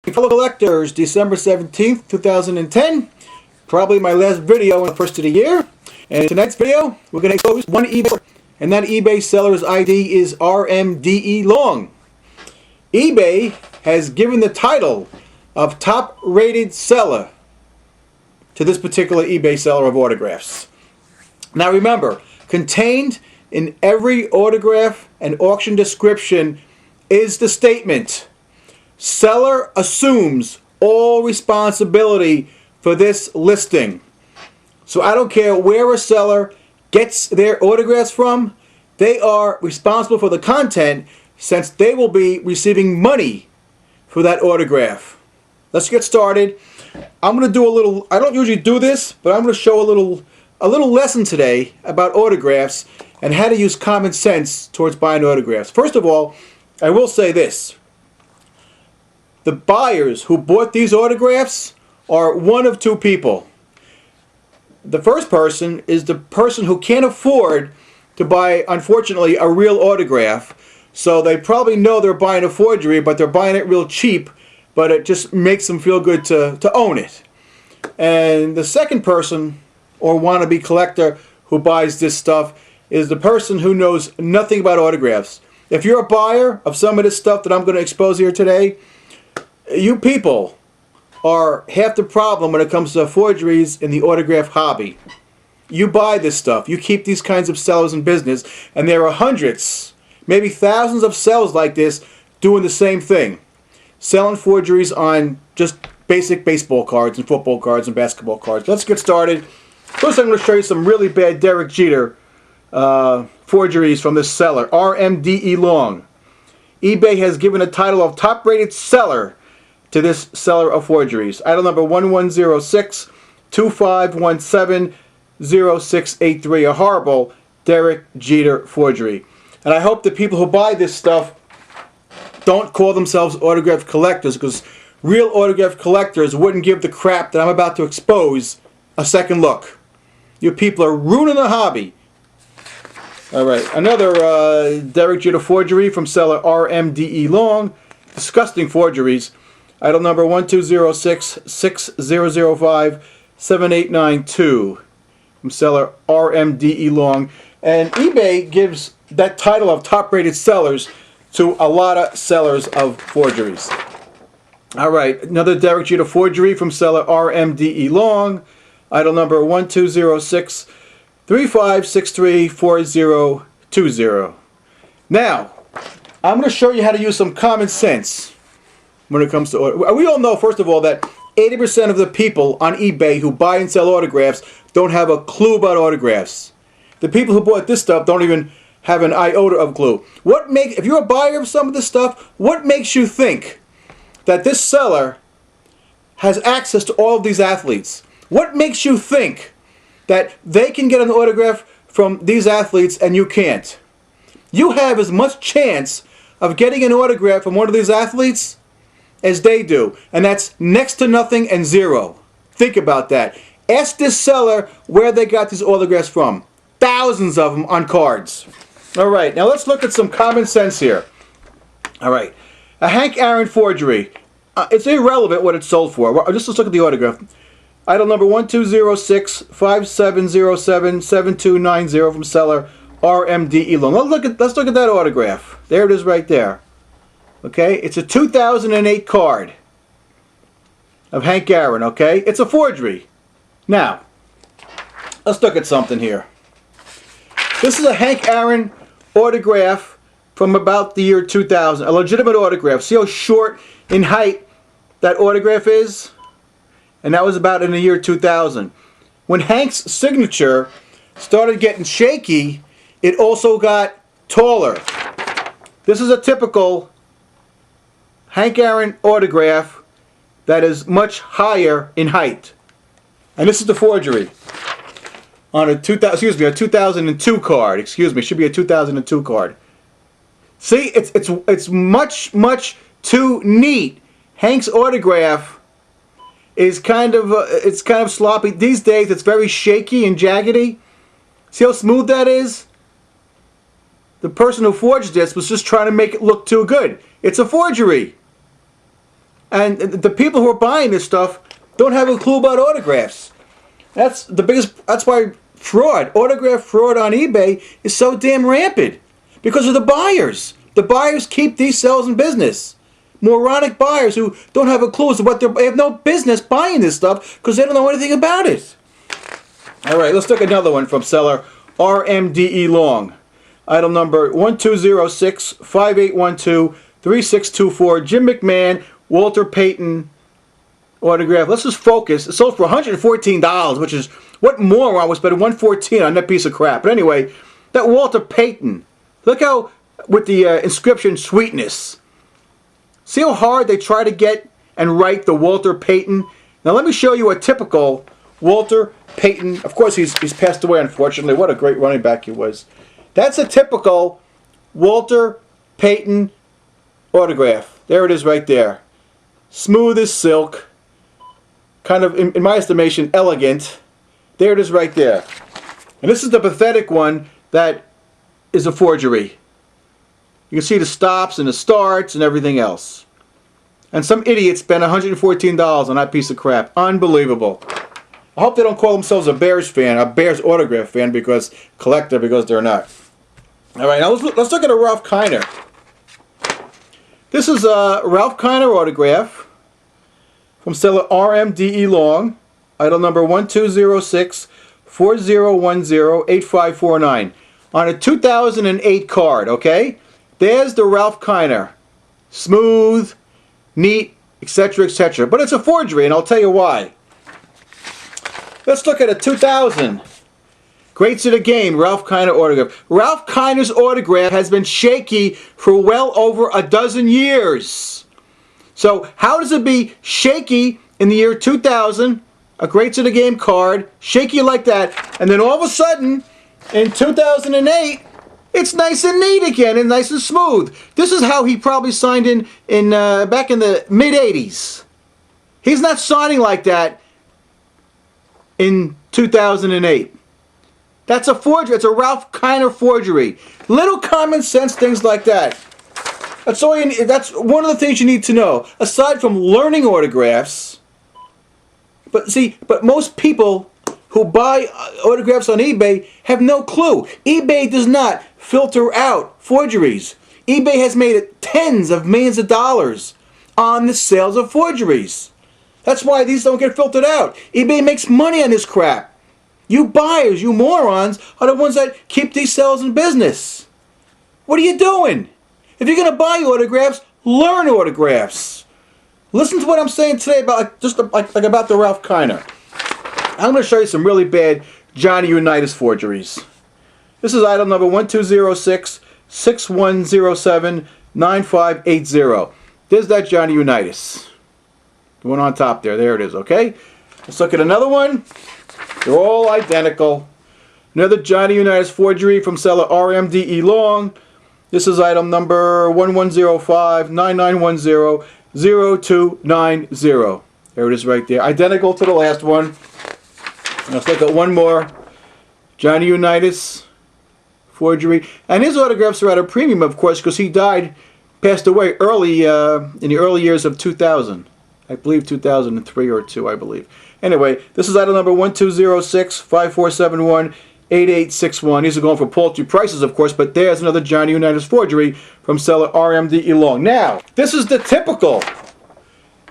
Fellow collectors, December 17th, 2010. Probably my last video in the first of the year. And in tonight's video, we're going to expose one eBay seller, and that eBay seller's ID is RMDE Long. eBay has given the title of top rated seller to this particular eBay seller of autographs. Now remember, contained in every autograph and auction description is the statement: seller assumes all responsibility for this listing. So I don't care where a seller gets their autographs from, they are responsible for the content, since they will be receiving money for that autograph. Let's get started. I'm going to do a little, I don't usually do this, but I'm going to show a little lesson today about autographs and how to use common sense towards buying autographs. First of all, I will say this: the buyers who bought these autographs are one of two people. The first person is the person who can't afford to buy, unfortunately, a real autograph. So they probably know they're buying a forgery, but they're buying it real cheap, but it just makes them feel good to own it. And the second person, or wannabe collector, who buys this stuff is the person who knows nothing about autographs. If you're a buyer of some of this stuff that I'm going to expose here today, you people are half the problem when it comes to forgeries in the autograph hobby. You buy this stuff. You keep these kinds of sellers in business, and there are hundreds, maybe thousands of sellers like this doing the same thing. Selling forgeries on just basic baseball cards and football cards and basketball cards. Let's get started. First, I'm going to show you some really bad Derek Jeter forgeries from this seller, RMDE Long. eBay has given a title of top rated seller to this seller of forgeries. Item number 1106-2517-0683, a horrible Derek Jeter forgery. And I hope the people who buy this stuff don't call themselves autograph collectors, because real autograph collectors wouldn't give the crap that I'm about to expose a second look. You people are ruining the hobby. Alright, another Derek Jeter forgery from seller RMDE Long. Disgusting forgeries. Item number 1206-6005-7892 from seller RMDE Long. And eBay gives that title of top rated sellers to a lot of sellers of forgeries. Alright, another Derek Jeter forgery from seller RMDE Long. Item number 1206-3563-4020. Now, I'm going to show you how to use some common sense when it comes to autographs. We all know, first of all, that 80% of the people on eBay who buy and sell autographs don't have a clue about autographs. The people who bought this stuff don't even have an iota of clue. If you're a buyer of some of this stuff, what makes you think that this seller has access to all of these athletes? What makes you think that they can get an autograph from these athletes and you can't? You have as much chance of getting an autograph from one of these athletes as they do, and that's next to nothing and zero. Think about that. Ask this seller where they got these autographs from. Thousands of them on cards. Alright, now let's look at some common sense here. Alright, a Hank Aaron forgery. It's irrelevant what it's sold for. Just let's look at the autograph. Item number 1206-5707-7290 from seller RMDE Long. Let's look at that autograph. There it is right there. Okay, it's a 2008 card of Hank Aaron, okay? It's a forgery. Now, let's look at something here. This is a Hank Aaron autograph from about the year 2000, a legitimate autograph. See how short in height that autograph is? And that was about in the year 2000. When Hank's signature started getting shaky, it also got taller. This is a typical Hank Aaron autograph that is much higher in height. And this is the forgery on a 2002 card. Excuse me, it should be a 2002 card. See, it's much too neat. Hank's autograph is kind of sloppy. These days it's very shaky and jaggedy. See how smooth that is? The person who forged this was just trying to make it look too good. It's a forgery. And the people who are buying this stuff don't have a clue about autographs. That's the biggest. That's why fraud, autograph fraud on eBay is so damn rampant. Because of the buyers. The buyers keep these sellers in business. Moronic buyers who don't have a clue as to what they have no business buying this stuff because they don't know anything about it. All right, let's look at another one from seller RMDE Long. Item number 1206-5812-3624. Jim McMahon, Walter Payton autograph. Let's just focus. It sold for $114, which is what moron was spending $114 on that piece of crap. But anyway, that Walter Payton. Look how with the inscription sweetness. See how hard they try to get and write the Walter Payton. Now let me show you a typical Walter Payton. Of course, he's passed away, unfortunately. What a great running back he was. That's a typical Walter Payton autograph. There it is right there. Smooth as silk. Kind of, in my estimation, elegant. There it is right there. And this is the pathetic one that is a forgery. You can see the stops and the starts and everything else. And some idiot spent $114 on that piece of crap. Unbelievable. I hope they don't call themselves a Bears fan, a Bears autograph fan, because collector, because they're not. All right, now let's look at a Ralph Kiner. This is a Ralph Kiner autograph from seller RMDE Long, item number 1206-4010-8549, on a 2008 card, okay? There's the Ralph Kiner. Smooth, neat, etc., etc. But it's a forgery, and I'll tell you why. Let's look at a 2000. Greats of the game, Ralph Kiner autograph. Ralph Kiner's autograph has been shaky for well over a dozen years. So how does it be shaky in the year 2000, a Greats of the Game card, shaky like that, and then all of a sudden, in 2008, it's nice and neat again and nice and smooth. This is how he probably signed in back in the mid-80s. He's not signing like that in 2008. That's a forgery. It's a Ralph Kiner forgery. Little common sense things like that. That's all you need. That's one of the things you need to know. Aside from learning autographs, but most people who buy autographs on eBay have no clue. eBay does not filter out forgeries. eBay has made it tens of millions of dollars on the sales of forgeries. That's why these don't get filtered out. eBay makes money on this crap. You buyers, you morons, are the ones that keep these sellers in business. What are you doing? If you're going to buy autographs, learn autographs. Listen to what I'm saying today about like about the Ralph Kiner. I'm going to show you some really bad Johnny Unitas forgeries. This is item number 1206-6107-9580. There's that Johnny Unitas. The one on top there. There it is, okay? Let's look at another one. They're all identical. Another Johnny Unitas forgery from seller RMDE Long. This is item number 1105-9910-0290. There it is right there. Identical to the last one. Let's look at one more. Johnny Unitas forgery. And his autographs are at a premium, of course, because he passed away early in the early years of 2000. I believe 2003 or 2, I believe. Anyway, this is item number 1206-5471-8861. These are going for paltry prices, of course, but there's another Johnny Unitas forgery from seller RMDE Long. Now, this is the typical.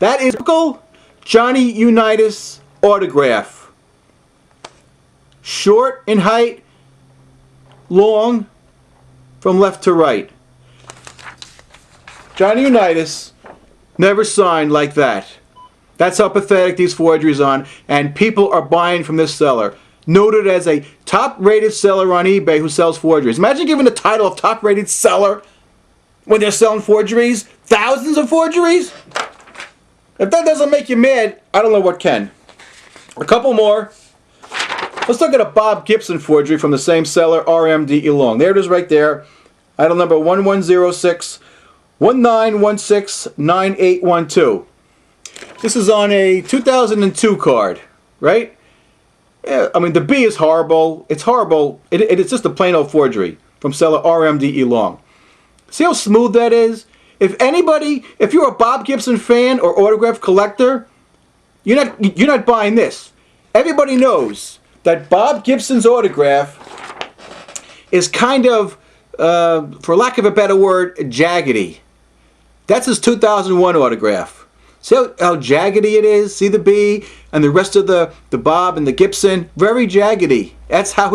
That is typical Johnny Unitas autograph. Short in height, long from left to right. Johnny Unitas never signed like that. That's how pathetic these forgeries are, and people are buying from this seller. Noted as a top-rated seller on eBay who sells forgeries. Imagine giving the title of top-rated seller when they're selling forgeries. Thousands of forgeries? If that doesn't make you mad, I don't know what can. A couple more. Let's look at a Bob Gibson forgery from the same seller, RMDE Long. There it is right there. Item number 1106-1916-9812. This is on a 2002 card, right? Yeah, I mean, the B is horrible. It's horrible. It's just a plain old forgery from seller RMDE Long. See how smooth that is? If you're a Bob Gibson fan or autograph collector, you're not buying this. Everybody knows that Bob Gibson's autograph is kind of, for lack of a better word, jaggedy. That's his 2001 autograph. See how jaggedy it is? See the B and the rest of the Bob and the Gibson? Very jaggedy. That's how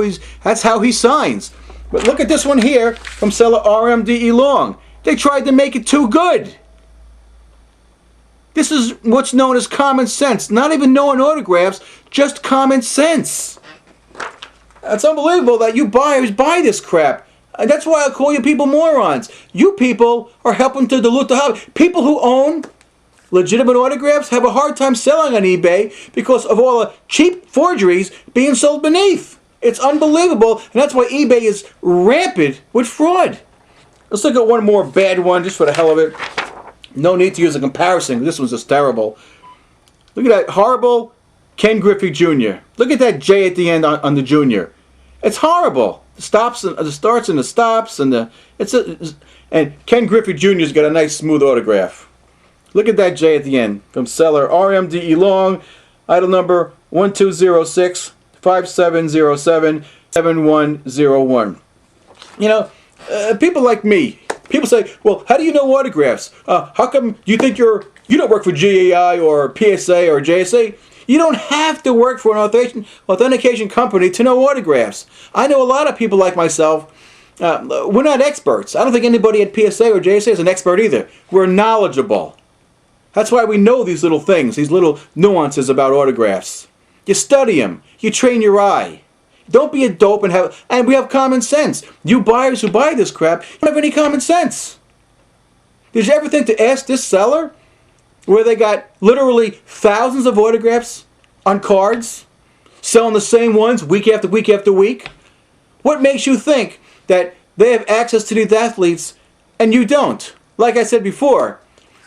he signs. But look at this one here from seller RMDE Long. They tried to make it too good. This is what's known as common sense. Not even knowing autographs, just common sense. It's unbelievable that you buyers buy this crap. And that's why I call you people morons. You people are helping to dilute the hobby. People who own legitimate autographs have a hard time selling on eBay because of all the cheap forgeries being sold beneath. It's unbelievable, and that's why eBay is rampant with fraud. Let's look at one more bad one, just for the hell of it. No need to use a comparison. This one's just terrible. Look at that horrible Ken Griffey Jr. Look at that J at the end on the Jr. It's horrible. The stops and the starts and the stops and and Ken Griffey Jr.'s got a nice smooth autograph. Look at that J at the end from seller RMDE Long, item number 1206 5707 7101. You know, people like me. People say, well, how do you know autographs? How come you think you don't work for GAI or PSA or JSA? You don't have to work for an authentication company to know autographs. I know a lot of people like myself. We're not experts. I don't think anybody at PSA or JSA is an expert either. We're knowledgeable. That's why we know these little things, these little nuances about autographs. You study them. You train your eye. Don't be a dope and we have common sense. You buyers who buy this crap, you don't have any common sense. Did you ever think to ask this seller where they got literally thousands of autographs on cards, selling the same ones week after week after week? What makes you think that they have access to these athletes and you don't? Like I said before,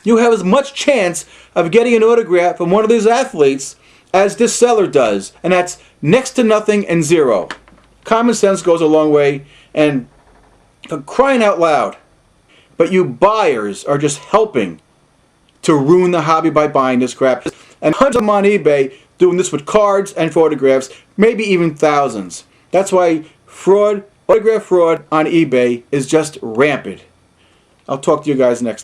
you have as much chance of getting an autograph from one of these athletes as this seller does, and that's next to nothing and zero. Common sense goes a long way, and for crying out loud, but you buyers are just helping to ruin the hobby by buying this crap. And hundreds of them on eBay doing this with cards and photographs, maybe even thousands. That's why autograph fraud on eBay is just rampant. I'll talk to you guys next.